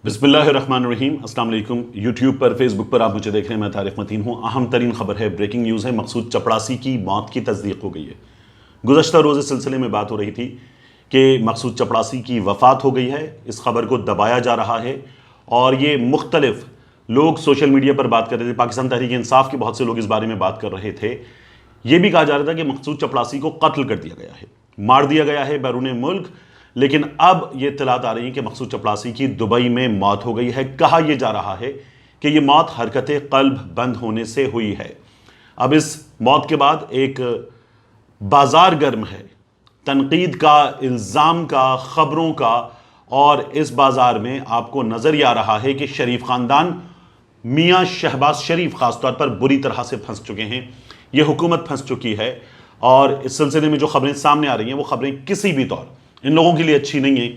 بسم اللہ الرحمن الرحیم۔ السلام علیکم۔ یوٹیوب پر، فیس بک پر آپ مجھے دیکھ رہے ہیں، میں طارق متین ہوں۔ اہم ترین خبر ہے، بریکنگ نیوز ہے، مقصود چپڑاسی کی موت کی تصدیق ہو گئی ہے۔ گزشتہ روز اس سلسلے میں بات ہو رہی تھی کہ مقصود چپڑاسی کی وفات ہو گئی ہے، اس خبر کو دبایا جا رہا ہے اور یہ مختلف لوگ سوشل میڈیا پر بات کر رہے تھے۔ پاکستان تحریک انصاف کے بہت سے لوگ اس بارے میں بات کر رہے تھے۔ یہ بھی کہا جا رہا تھا کہ مقصود چپڑاسی کو قتل کر دیا گیا ہے، مار دیا گیا ہے بیرون ملک، لیکن اب یہ اطلاعات آ رہی ہیں کہ مقصود چپڑاسی کی دبئی میں موت ہو گئی ہے۔ کہا یہ جا رہا ہے کہ یہ موت حرکت قلب بند ہونے سے ہوئی ہے۔ اب اس موت کے بعد ایک بازار گرم ہے، تنقید کا، الزام کا، خبروں کا، اور اس بازار میں آپ کو نظر ہی آ رہا ہے کہ شریف خاندان، میاں شہباز شریف خاص طور پر بری طرح سے پھنس چکے ہیں، یہ حکومت پھنس چکی ہے۔ اور اس سلسلے میں جو خبریں سامنے آ رہی ہیں وہ خبریں کسی بھی طور ان لوگوں کے لیے اچھی نہیں ہیں۔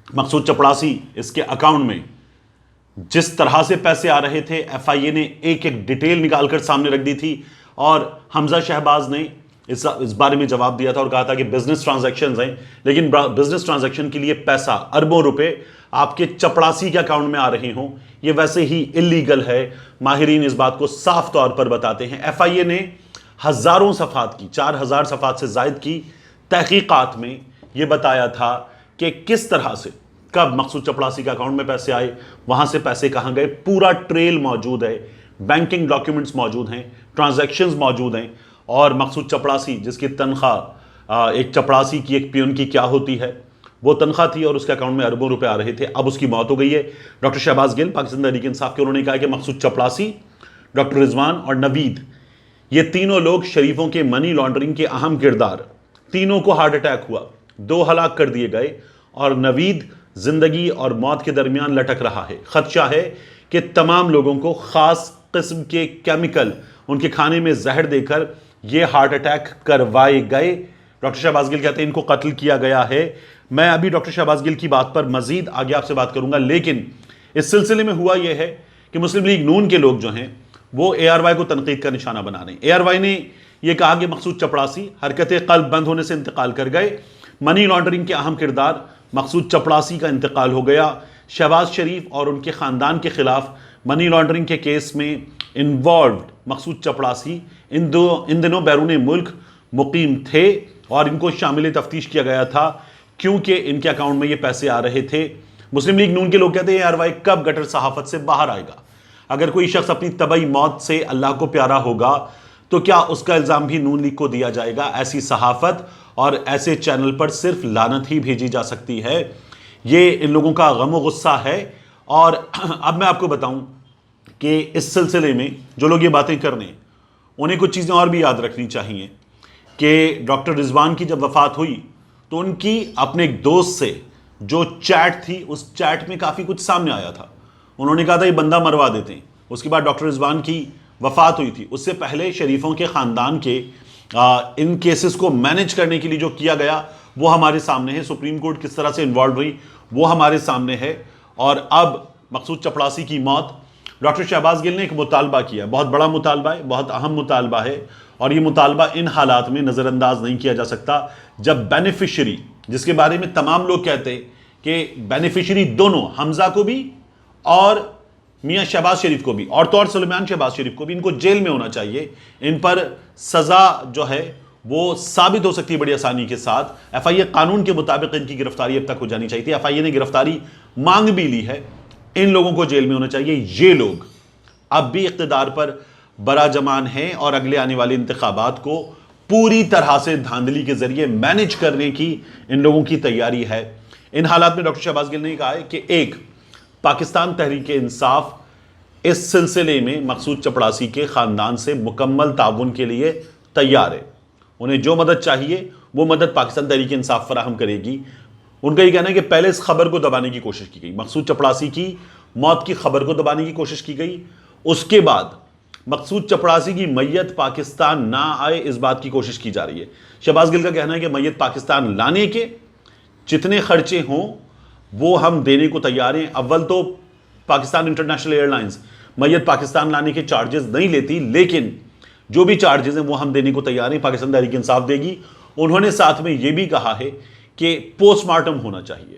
مقصود چپڑاسی، اس کے اکاؤنٹ میں جس طرح سے پیسے آ رہے تھے، ایف آئی اے نے ایک ایک ڈیٹیل نکال کر سامنے رکھ دی تھی، اور حمزہ شہباز نے اس بارے میں جواب دیا تھا اور کہا تھا کہ بزنس ٹرانزیکشنز ہیں، لیکن بزنس ٹرانزیکشن کے لیے پیسہ، اربوں روپے آپ کے چپڑاسی کے اکاؤنٹ میں آ رہے ہوں، یہ ویسے ہی اللیگل ہے۔ ماہرین اس بات کو صاف طور پر بتاتے ہیں۔ ایف آئی اے نے ہزاروں صفحات کی، 4000 صفحات سے زائد کی تحقیقات میں یہ بتایا تھا کہ کس طرح سے، کب مقصود چپڑاسی کے اکاؤنٹ میں پیسے آئے، وہاں سے پیسے کہاں گئے، پورا ٹریل موجود ہے، بینکنگ ڈاکیومنٹس موجود ہیں، ٹرانزیکشنز موجود ہیں، اور مقصود چپڑاسی جس کی تنخواہ ایک چپڑاسی کی، ایک پیون کی کیا ہوتی ہے، وہ تنخواہ تھی اور اس کے اکاؤنٹ میں اربوں روپے آ رہے تھے۔ اب اس کی موت ہو گئی ہے۔ ڈاکٹر شہباز گل، پاکستان تحریک انصاف کے، انہوں نے کہا کہ مقصود چپڑاسی، ڈاکٹر رضوان اور نوید، یہ تینوں لوگ شریفوں کے منی لانڈرنگ کے اہم کردار، تینوں کو ہارٹ اٹیک ہوا، 2 ہلاک کر دیے گئے، اور نوید زندگی اور موت کے درمیان لٹک رہا ہے۔ خدشہ ہے کہ تمام لوگوں کو خاص قسم کے کیمیکل ان کے کھانے میں زہر دے کر یہ ہارٹ اٹیک کروائے گئے۔ ڈاکٹر شہباز گل کہتے ہیں ان کو قتل کیا گیا ہے۔ میں ابھی ڈاکٹر شہباز گل کی بات پر مزید آگے آپ سے بات کروں گا، لیکن اس سلسلے میں ہوا یہ ہے کہ مسلم لیگ نون کے لوگ جو ہیں وہ اے آر وائی کو تنقید کا نشانہ بنا رہے ہیں۔ اے آر وائی نے یہ کہا کہ مقصود چپڑاسی حرکت قلب بند ہونے سے انتقال کر گئے، منی لانڈرنگ کے اہم کردار مقصود چپڑاسی کا انتقال ہو گیا۔ شہباز شریف اور ان کے خاندان کے خلاف منی لانڈرنگ کے کیس میں انوالوڈ مقصود چپڑاسی ان دنوں بیرون ملک مقیم تھے اور ان کو شامل تفتیش کیا گیا تھا کیونکہ ان کے اکاؤنٹ میں یہ پیسے آ رہے تھے۔ مسلم لیگ نون کے لوگ کہتے ہیں اے آر وائی کب گٹر صحافت سے باہر آئے گا؟ اگر کوئی شخص اپنی طبعی موت سے اللہ کو پیارا ہوگا تو کیا اس کا الزام بھی نون لیگ کو دیا جائے گا؟ ایسی صحافت اور ایسے چینل پر صرف لعنت ہی بھیجی جا سکتی ہے۔ یہ ان لوگوں کا غم و غصہ ہے۔ اور اب میں آپ کو بتاؤں کہ اس سلسلے میں جو لوگ یہ باتیں کر رہے ہیں انہیں کچھ چیزیں اور بھی یاد رکھنی چاہیے کہ ڈاکٹر رضوان کی جب وفات ہوئی تو ان کی اپنے ایک دوست سے جو چیٹ تھی، اس چیٹ میں کافی کچھ سامنے آیا تھا۔ انہوں نے کہا تھا یہ بندہ مروا دیتے ہیں۔ اس کے بعد ڈاکٹر رضوان کی وفات ہوئی تھی، اس سے پہلے شریفوں کے خاندان کے ان کیسز کو مینج کرنے کے لیے جو کیا گیا وہ ہمارے سامنے ہے۔ سپریم کورٹ کس طرح سے انوالو ہوئی وہ ہمارے سامنے ہے۔ اور اب مقصود چپڑاسی کی موت، ڈاکٹر شہباز گل نے ایک مطالبہ کیا، بہت بڑا مطالبہ ہے، بہت اہم مطالبہ ہے، اور یہ مطالبہ ان حالات میں نظر انداز نہیں کیا جا سکتا جب بینیفیشری، جس کے بارے میں تمام لوگ کہتے ہیں کہ بینیفیشری دونوں، حمزہ کو بھی اور میاں شہباز شریف کو بھی، اور طور سلیمان شہباز شریف کو بھی، ان کو جیل میں ہونا چاہیے، ان پر سزا جو ہے وہ ثابت ہو سکتی ہے بڑی آسانی کے ساتھ۔ ایف آئی اے قانون کے مطابق ان کی گرفتاری اب تک ہو جانی چاہیے تھی، ایف آئی اے نے گرفتاری مانگ بھی لی ہے، ان لوگوں کو جیل میں ہونا چاہیے۔ یہ لوگ اب بھی اقتدار پر براجمان ہیں اور اگلے آنے والے انتخابات کو پوری طرح سے دھاندلی کے ذریعے مینج کرنے کی ان لوگوں کی تیاری ہے۔ ان حالات میں ڈاکٹر شہباز گل نے کہا ہے کہ ایک، پاکستان تحریک انصاف اس سلسلے میں مقصود چپڑاسی کے خاندان سے مکمل تعاون کے لیے تیار ہے۔ انہیں جو مدد چاہیے وہ مدد پاکستان تحریک انصاف فراہم کرے گی۔ ان کا یہ کہنا ہے کہ پہلے اس خبر کو دبانے کی کوشش کی گئی، مقصود چپڑاسی کی موت کی خبر کو دبانے کی کوشش کی گئی، اس کے بعد مقصود چپڑاسی کی میت پاکستان نہ آئے اس بات کی کوشش کی جا رہی ہے۔ شہباز گل کا کہنا ہے کہ میت پاکستان لانے کے جتنے خرچے ہوں وہ ہم دینے کو تیار ہیں۔ اول تو پاکستان انٹرنیشنل ایئر لائنز میت پاکستان لانے کے چارجز نہیں لیتی، لیکن جو بھی چارجز ہیں وہ ہم دینے کو تیار ہیں، پاکستان تحریک انصاف دے گی۔ انہوں نے ساتھ میں یہ بھی کہا ہے کہ پوسٹ مارٹم ہونا چاہیے،